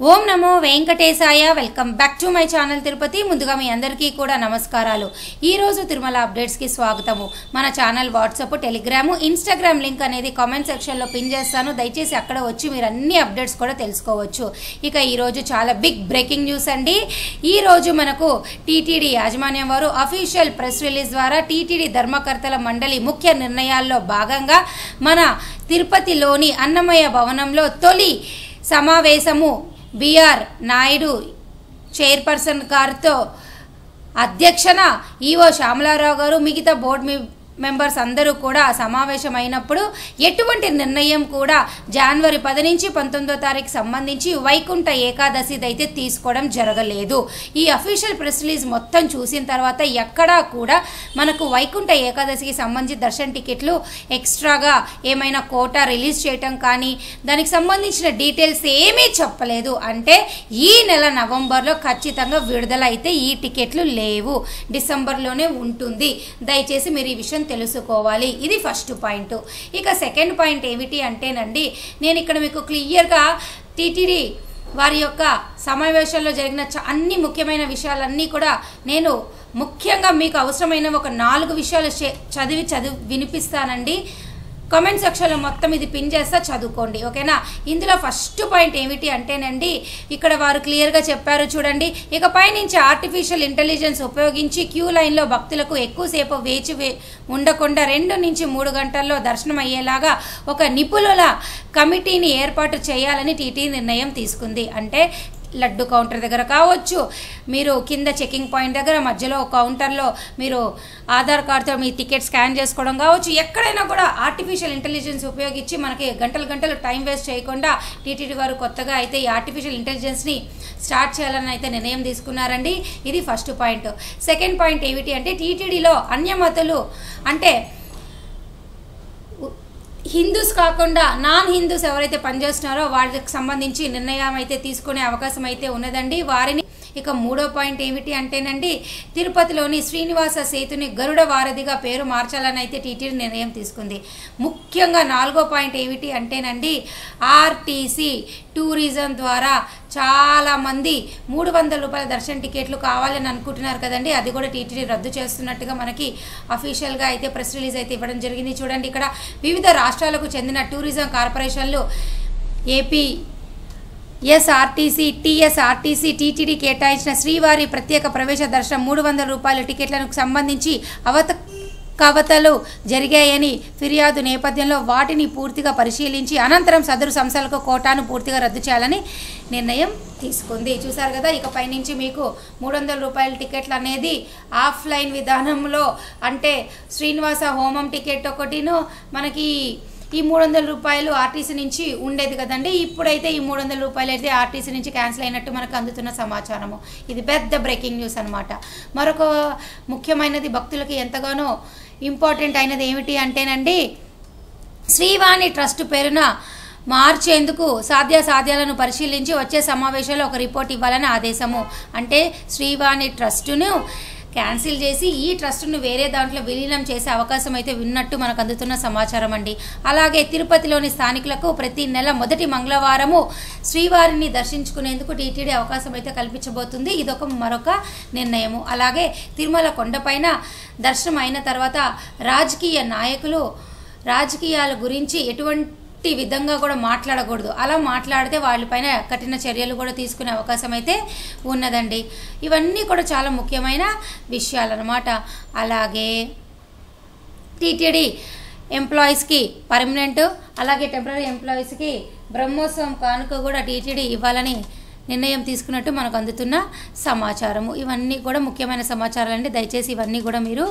Om Namo Venkatesaya. Welcome back to my channel Tirupati. ముందుగా మీ అందరికీ కూడా నమస్కారాలు. ఈరోజు తిరుమల అప్డేట్స్కి స్వాగతము. మన channel WhatsApp, Telegram, Instagram link అనేది కామెంట్ సెక్షన్లో పిన్ చేస్తాను. దయచేసి అక్కడ వచ్చి మీరు అన్ని అప్డేట్స్ కూడా తెలుసుకోవచ్చు. ఇక ఈరోజు చాలా బిగ్ బ్రేకింగ్ న్యూస్ అండి. ఈరోజు మనకు టీటీడీ యాజమాన్యం వారు అఫీషియల్ ప్రెస్ రిలీజ్ ద్వారా టీటీడీ ధర్మకర్తల మండలి ముఖ్య నిర్ణయాల్లో భాగంగా మన తిరుపతిలోని అన్నమయ్య భవనంలో తొలి సమావేశము బిఆర్ నాయుడు చైర్పర్సన్ గారితో అధ్యక్షన ఈవో శ్యామలారావు గారు మిగతా బోర్డు మెంబర్స్ అందరూ కూడా సమావేశమైనప్పుడు ఎటువంటి నిర్ణయం కూడా జనవరి 10 నుంచి 19వ తారీఖు సంబంధించి వైకుంఠ ఏకాదశి అయితే తీసుకోవడం జరగలేదు. ఈ అఫీషియల్ ప్రెస్ రిలీజ్ మొత్తం చూసిన తర్వాత ఎక్కడా కూడా మనకు వైకుంఠ ఏకాదశికి సంబంధించి దర్శన టికెట్లు ఎక్స్ట్రాగా ఏమైనా కోటా రిలీజ్ చేయటం కానీ దానికి సంబంధించిన డీటెయిల్స్ ఏమీ చెప్పలేదు. అంటే ఈ నెల నవంబర్లో ఖచ్చితంగా విడుదల అయితే ఈ టికెట్లు లేవు, డిసెంబర్లోనే ఉంటుంది. దయచేసి మీరు ఈ విషయం తెలుసుకోవాలి. ఇది ఫస్ట్ పాయింట్. ఇక సెకండ్ పాయింట్ ఏమిటి అంటేనండి, నేను ఇక్కడ మీకు క్లియర్గా టీటీడీ వారి యొక్క సమావేశాల్లో జరిగిన అన్ని ముఖ్యమైన విషయాలన్నీ కూడా నేను ముఖ్యంగా మీకు అవసరమైన ఒక 4 విషయాలు చదివి వినిపిస్తానండి. కామెంట్ సెక్షన్లో మొత్తం ఇది పిన్ చేస్తా, చదువుకోండి, ఓకేనా. ఇందులో ఫస్ట్ పాయింట్ ఏమిటి అంటేనండి, ఇక్కడ వారు క్లియర్గా చెప్పారు చూడండి. ఇకపై నుంచి ఆర్టిఫిషియల్ ఇంటెలిజెన్స్ ఉపయోగించి క్యూ లైన్లో భక్తులకు ఎక్కువసేపు వేచి ఉండకుండా 2 నుంచి 3 గంటల్లో దర్శనం అయ్యేలాగా ఒక నిపుణుల కమిటీని ఏర్పాటు చేయాలని టీటీ నిర్ణయం తీసుకుంది. అంటే లడ్డు కౌంటర్ దగ్గర కావచ్చు, మీరు కింద చెకింగ్ పాయింట్ దగ్గర మధ్యలో కౌంటర్లో మీరు ఆధార్ కార్డుతో మీ టికెట్ స్కాన్ చేసుకోవడం కావచ్చు, ఎక్కడైనా కూడా ఆర్టిఫిషియల్ ఇంటెలిజెన్స్ ఉపయోగించి మనకి గంటలు టైం వేస్ట్ చేయకుండా టీటీడీ వారు కొత్తగా అయితే ఈ ఆర్టిఫిషియల్ ఇంటెలిజెన్స్ని స్టార్ట్ చేయాలని అయితే నిర్ణయం తీసుకున్నారండి. ఇది ఫస్ట్ పాయింట్. సెకండ్ పాయింట్ ఏమిటి అంటే, టీటీడీలో అన్యమతులు అంటే హిందూస్ కాకుండా నాన్ హిందూస్ ఎవరైతే పనిచేస్తున్నారో వాళ్ళకి సంబంధించి నిర్ణయం అయితే తీసుకునే అవకాశం అయితే ఉన్నదండి వారిని. ఇక మూడో పాయింట్ ఏమిటి అంటేనండి, తిరుపతిలోని శ్రీనివాస సేతుని గరుడ వారధిగా పేరు మార్చాలని అయితే టీటీడీ నిర్ణయం తీసుకుంది. ముఖ్యంగా 4వ పాయింట్ ఏమిటి అంటేనండి, ఆర్టీసీ టూరిజం ద్వారా చాలామంది 300 రూపాయల దర్శన టికెట్లు కావాలని అనుకుంటున్నారు కదండి, అది కూడా టీటీడీ రద్దు చేస్తున్నట్టుగా మనకి అఫీషియల్గా అయితే ప్రెస్ రిలీజ్ అయితే ఇవ్వడం జరిగింది. చూడండి, ఇక్కడ వివిధ రాష్ట్రాలకు చెందిన టూరిజం కార్పొరేషన్లు ఏపీ ఎస్ఆర్టీసీ, టీఎస్ఆర్టీసీ, టీటీడీ కేటాయించిన శ్రీవారి ప్రత్యేక ప్రవేశ దర్శనం 300 రూపాయల టికెట్లకు సంబంధించి అవకతవకలు జరిగాయని ఫిర్యాదు నేపథ్యంలో వాటిని పూర్తిగా పరిశీలించి అనంతరం సదరు సంస్థలకు కోటాను పూర్తిగా రద్దు చేయాలని నిర్ణయం తీసుకుంది. చూసారు కదా, ఇకపై నుంచి మీకు 300 రూపాయల టికెట్లు అనేది ఆఫ్లైన్ విధానంలో, అంటే శ్రీనివాస హోమం టికెట్ ఒకటిను మనకి ఈ 300 రూపాయలు ఆర్టీసీ నుంచి ఉండేది కదండి, ఇప్పుడైతే ఈ 300 రూపాయలు అయితే ఆర్టీసీ నుంచి క్యాన్సిల్ అయినట్టు మనకు అందుతున్న సమాచారము. ఇది పెద్ద బ్రేకింగ్ న్యూస్ అనమాట. మరొక ముఖ్యమైనది, భక్తులకి ఎంతగానో ఇంపార్టెంట్ అయినది ఏమిటి అంటేనండి, శ్రీవాణి ట్రస్ట్ పేరున మార్చేందుకు సాధ్యాలను పరిశీలించి వచ్చే సమావేశంలో ఒక రిపోర్ట్ ఇవ్వాలని ఆదేశము. అంటే శ్రీవాణి ట్రస్టును క్యాన్సిల్ చేసి ఈ ట్రస్ట్ను వేరే దాంట్లో విలీనం చేసే అవకాశం అయితే విన్నట్టు మనకు అందుతున్న సమాచారం అండి. అలాగే తిరుపతిలోని స్థానికులకు ప్రతి నెల మొదటి మంగళవారము శ్రీవారిని దర్శించుకునేందుకు టీటీడీ అవకాశం అయితే కల్పించబోతుంది. ఇదొక మరొక నిర్ణయము. అలాగే తిరుమల కొండపైన దర్శనం అయిన తర్వాత రాజకీయ నాయకులు రాజకీయాల గురించి ఎటువంటి విధంగా కూడా మాట్లాడకూడదు. అలా మాట్లాడితే వాళ్ళపైన కఠిన చర్యలు కూడా తీసుకునే అవకాశం అయితే ఉన్నదండి. ఇవన్నీ కూడా చాలా ముఖ్యమైన విషయాలు అన్నమాట. అలాగే టీటీడీ ఎంప్లాయీస్కి పర్మనెంట్, అలాగే టెంపరీ ఎంప్లాయీస్కి బ్రహ్మోత్సవం కానుక కూడా టీటీడీ ఇవ్వాలని నిర్ణయం తీసుకున్నట్టు మనకు అందుతున్న సమాచారము. ఇవన్నీ కూడా ముఖ్యమైన సమాచారాలు అండి. దయచేసి ఇవన్నీ కూడా మీరు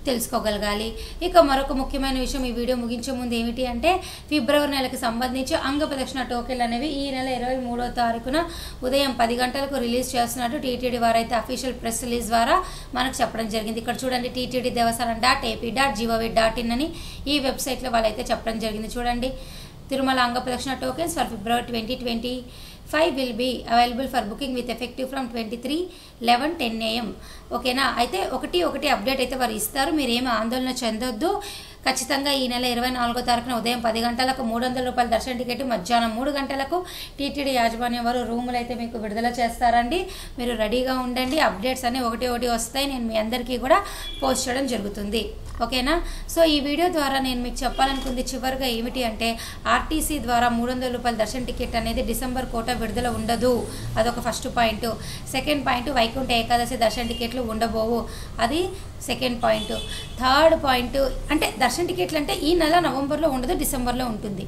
తెలుసుకోగలగాలి. ఇక మరొక ముఖ్యమైన విషయం ఈ వీడియో ముగించే ముందు ఏమిటి అంటే, ఫిబ్రవరి నెలకు సంబంధించి అంగ ప్రదక్షిణ టోకెన్లు అనేవి ఈ నెల 23వ తారీఖున ఉదయం 10 గంటలకు రిలీజ్ చేస్తున్నట్టు టీటీడీ వారైతే అఫీషియల్ ప్రెస్ రిలీజ్ ద్వారా మనకు చెప్పడం జరిగింది. ఇక్కడ చూడండి, టీటీడీ devasaram.ap.gov.in అని ఈ వెబ్సైట్లో వాళ్ళైతే చెప్పడం జరిగింది. చూడండి, తిరుమల అంగ ప్రదక్షిణ tokens for February 2025 will be available for booking with effective from 23/11 10 AM. ఓకేనా. అయితే ఒకటి అప్డేట్ అయితే వారు ఇస్తారు, మీరేమీ ఆందోళన చెందొద్దు. ఖచ్చితంగా ఈ నెల 24వ తారీఖున ఉదయం 10 గంటలకు 300 రూపాయల దర్శన టికెట్, మధ్యాహ్నం 3 గంటలకు టీటీడీ యాజమాన్యం వారు రూములు అయితే మీకు విడుదల చేస్తారండి. మీరు రెడీగా ఉండండి. అప్డేట్స్ అన్నీ ఒకటి వస్తాయి. నేను మీ అందరికీ కూడా పోస్ట్ చేయడం జరుగుతుంది. ఓకేనా? సో ఈ వీడియో ద్వారా నేను మీకు చెప్పాలనుకుంది చివరిగా ఏమిటి అంటే, ఆర్టీసీ ద్వారా 300 రూపాయల దర్శన టికెట్ అనేది డిసెంబర్ కోట విడుదల ఉండదు. అదొక first point. Second point, Vaikuntha Ekadashi దర్శన టికెట్లు ఉండబోవు. అది సెకండ్ పాయింట్. థర్డ్ పాయింట్ అంటే దర్శన టికెట్లు అంటే ఈ నెల నవంబర్లో ఉండదు, డిసెంబర్లో ఉంటుంది.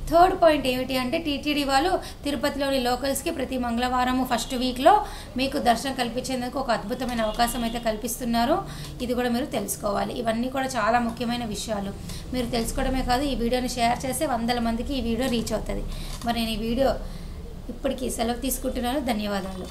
థర్డ్ పాయింట్ ఏమిటి అంటే, టీటీడీ వాళ్ళు తిరుపతిలోని లోకల్స్కి ప్రతి మంగళవారము ఫస్ట్ వీక్లో మీకు దర్శనం కల్పించేందుకు ఒక అద్భుతమైన అవకాశం అయితే కల్పిస్తున్నారు. ఇది కూడా మీరు తెలుసుకోవాలి. ఇవన్నీ కూడా చాలా ముఖ్యమైన విషయాలు. మీరు తెలుసుకోవడమే కాదు, ఈ వీడియోని షేర్ చేస్తే 100 మందికి ఈ వీడియో రీచ్ అవుతుంది. మరి నేను ఈ వీడియో ఇప్పటికీ సెలవు తీసుకుంటున్నాను. ధన్యవాదాలు.